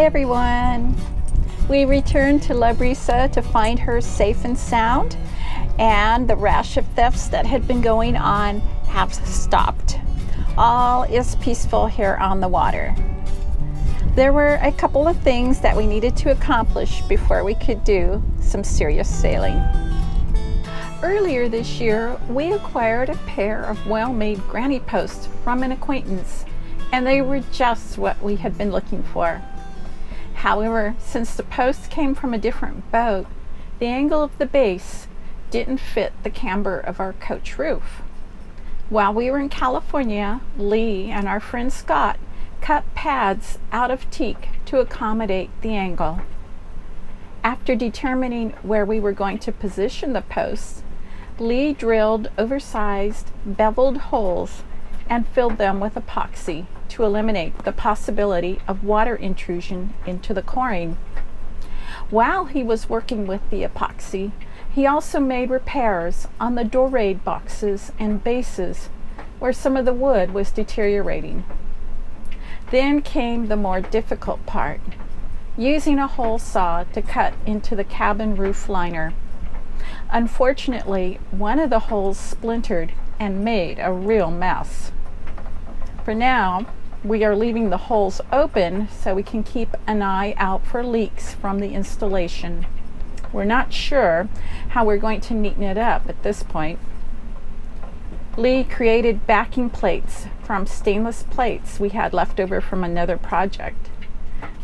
everyone. We returned to Brisa to find her safe and sound, and the rash of thefts that had been going on have stopped. All is peaceful here on the water. There were a couple of things that we needed to accomplish before we could do some serious sailing. Earlier this year, we acquired a pair of well-made granny posts from an acquaintance, and they were just what we had been looking for. However, since the posts came from a different boat, the angle of the base didn't fit the camber of our coach roof. While we were in California, Lee and our friend Scott cut pads out of teak to accommodate the angle. After determining where we were going to position the posts, Lee drilled oversized beveled holes and filled them with epoxy to eliminate the possibility of water intrusion into the coring. While he was working with the epoxy, he also made repairs on the dorade boxes and bases where some of the wood was deteriorating. Then came the more difficult part, using a hole saw to cut into the cabin roof liner. Unfortunately, one of the holes splintered and made a real mess. For now, we are leaving the holes open so we can keep an eye out for leaks from the installation. We're not sure how we're going to neaten it up at this point. Lee created backing plates from stainless plates we had left over from another project.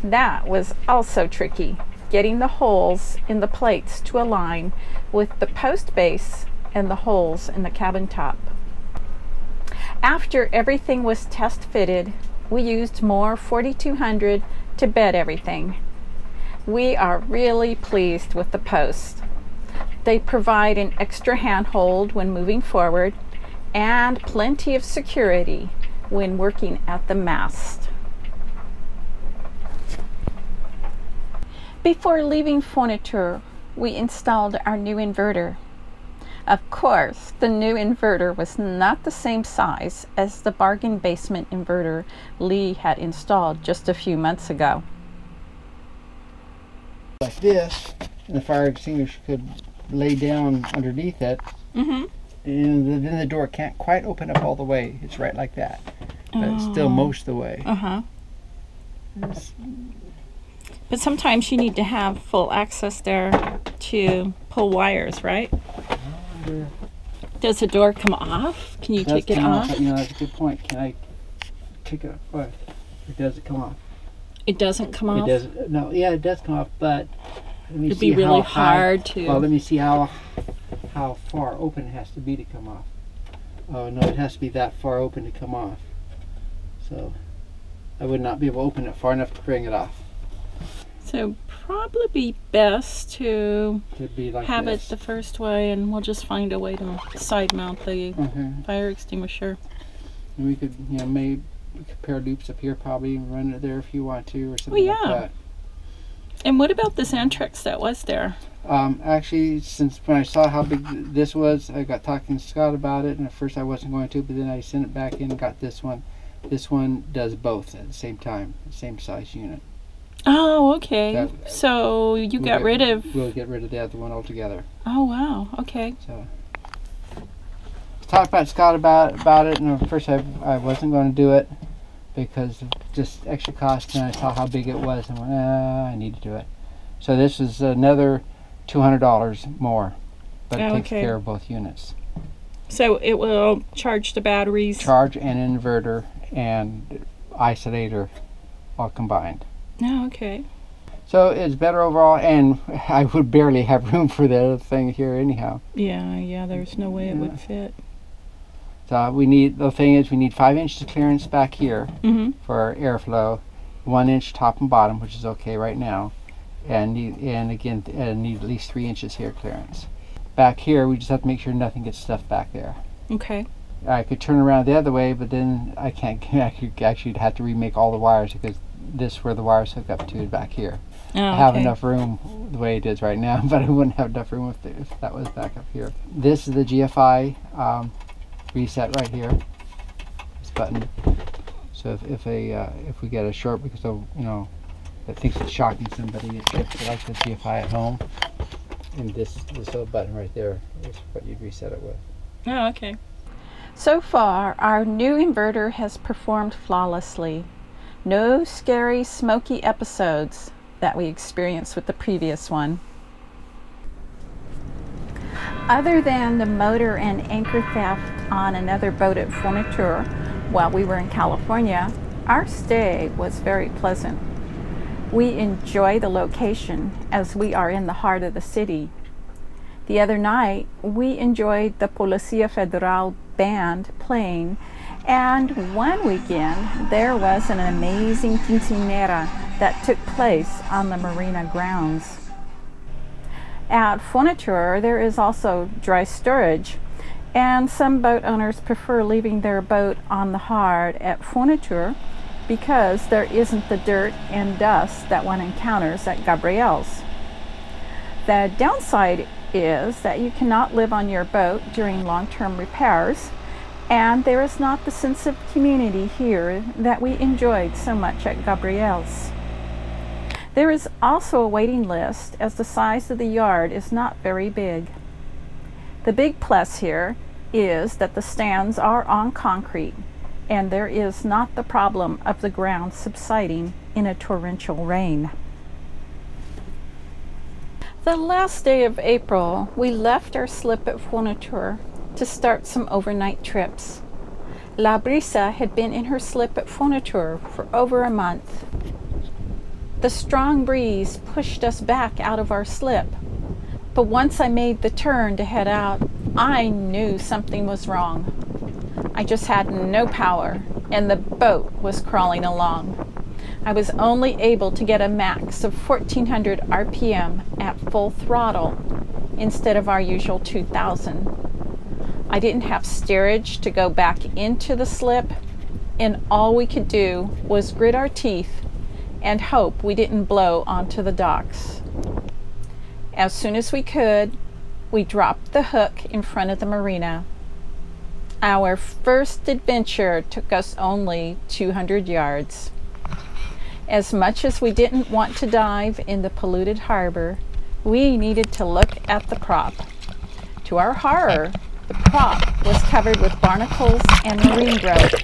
That was also tricky, getting the holes in the plates to align with the post base and the holes in the cabin top. After everything was test fitted, we used more 4200 to bed everything. We are really pleased with the posts. They provide an extra handhold when moving forward and plenty of security when working at the mast. Before leaving Furniture, we installed our new inverter. Of course, the new inverter was not the same size as the bargain basement inverter Lee had installed just a few months ago. Like this, and the fire extinguisher could lay down underneath it, and then the door can't quite open up all the way. It's right like that, but it's still most of the way. But sometimes you need to have full access there to pull wires, right? Does the door come off? Can you take it off? You know, that's a good point. Can I take it off? Or does it come off? It doesn't come off? It doesn't. No, yeah, it does come off, but let me It'd see be really how high, hard to. Well, let me see how far open it has to be to come off. Oh no, it has to be that far open to come off. So I would not be able to open it far enough to bring it off. So probably be best to be like have this. it the first way, and we'll just find a way to side mount the fire extinguisher. And we could, you know, maybe we could pair loops up here probably and run it there if you want to, or something like that. And what about this Antrex that was there? Actually, since when I saw how big this was, I got talking to Scott about it, and at first I wasn't going to, but then I sent it back in and got this one. This one does both at the same time, the same size unit. Oh, okay. So you We'll get rid of the other one altogether. Oh, wow. Okay. So talked about Scott about it, and at first I wasn't going to do it because of just extra cost, and I saw how big it was and went, I need to do it. So this is another $200 more, but it takes care of both units. So it will charge the batteries? Charge an inverter and isolator all combined. Oh, okay. So it's better overall, and I would barely have room for the other thing here anyhow. Yeah, there's no way it would fit. So we need 5 inches of clearance back here for our airflow, 1 inch top and bottom, which is okay right now, and need at least 3 inches here clearance. Back here, we just have to make sure nothing gets stuffed back there. Okay. I could turn around the other way, but then I can't. Actually have to remake all the wires because this where the wires hook up to is back here. I have enough room the way it is right now, but I wouldn't have enough room if that was back up here. This is the GFI reset right here. This button. So if we get a short because of that thinks it's shocking somebody, it trips it like the GFI at home. And this little button right there is what you'd reset it with. Oh, okay. So far, our new inverter has performed flawlessly. No scary, smoky episodes that we experienced with the previous one. Other than the motor and anchor theft on another boat at Forniture while we were in California, our stay was very pleasant. We enjoy the location as we are in the heart of the city. The other night, we enjoyed the Policía Federal band playing, and one weekend there was an amazing quinceañera that took place on the marina grounds. At Forniture, there is also dry storage, and some boat owners prefer leaving their boat on the hard at Forniture because there isn't the dirt and dust that one encounters at Gabriel's. The downside is that you cannot live on your boat during long-term repairs, and there is not the sense of community here that we enjoyed so much at Gabriel's. There is also a waiting list as the size of the yard is not very big. The big plus here is that the stands are on concrete, and there is not the problem of the ground subsiding in a torrential rain. The last day of April, we left our slip at Forniture to start some overnight trips. La Brisa had been in her slip at Forniture for over a month. The strong breeze pushed us back out of our slip, but once I made the turn to head out, I knew something was wrong. I just had no power, and the boat was crawling along. I was only able to get a max of 1400 RPM at full throttle instead of our usual 2000. I didn't have steerage to go back into the slip, and all we could do was grit our teeth and hope we didn't blow onto the docks. As soon as we could, we dropped the hook in front of the marina. Our first adventure took us only 200 yards. As much as we didn't want to dive in the polluted harbor, we needed to look at the prop. To our horror, the prop was covered with barnacles and marine growth,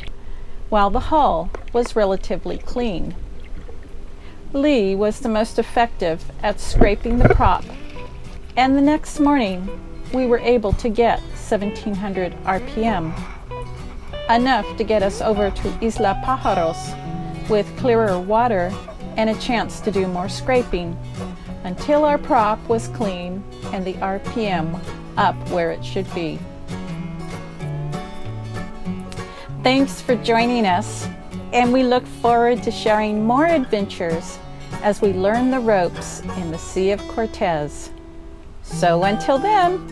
while the hull was relatively clean. Lee was the most effective at scraping the prop, and the next morning we were able to get 1700 RPM, enough to get us over to Isla Pájaros with clearer water and a chance to do more scraping until our prop was clean and the RPM up where it should be. Thanks for joining us, and we look forward to sharing more adventures as we learn the ropes in the Sea of Cortez. So until then,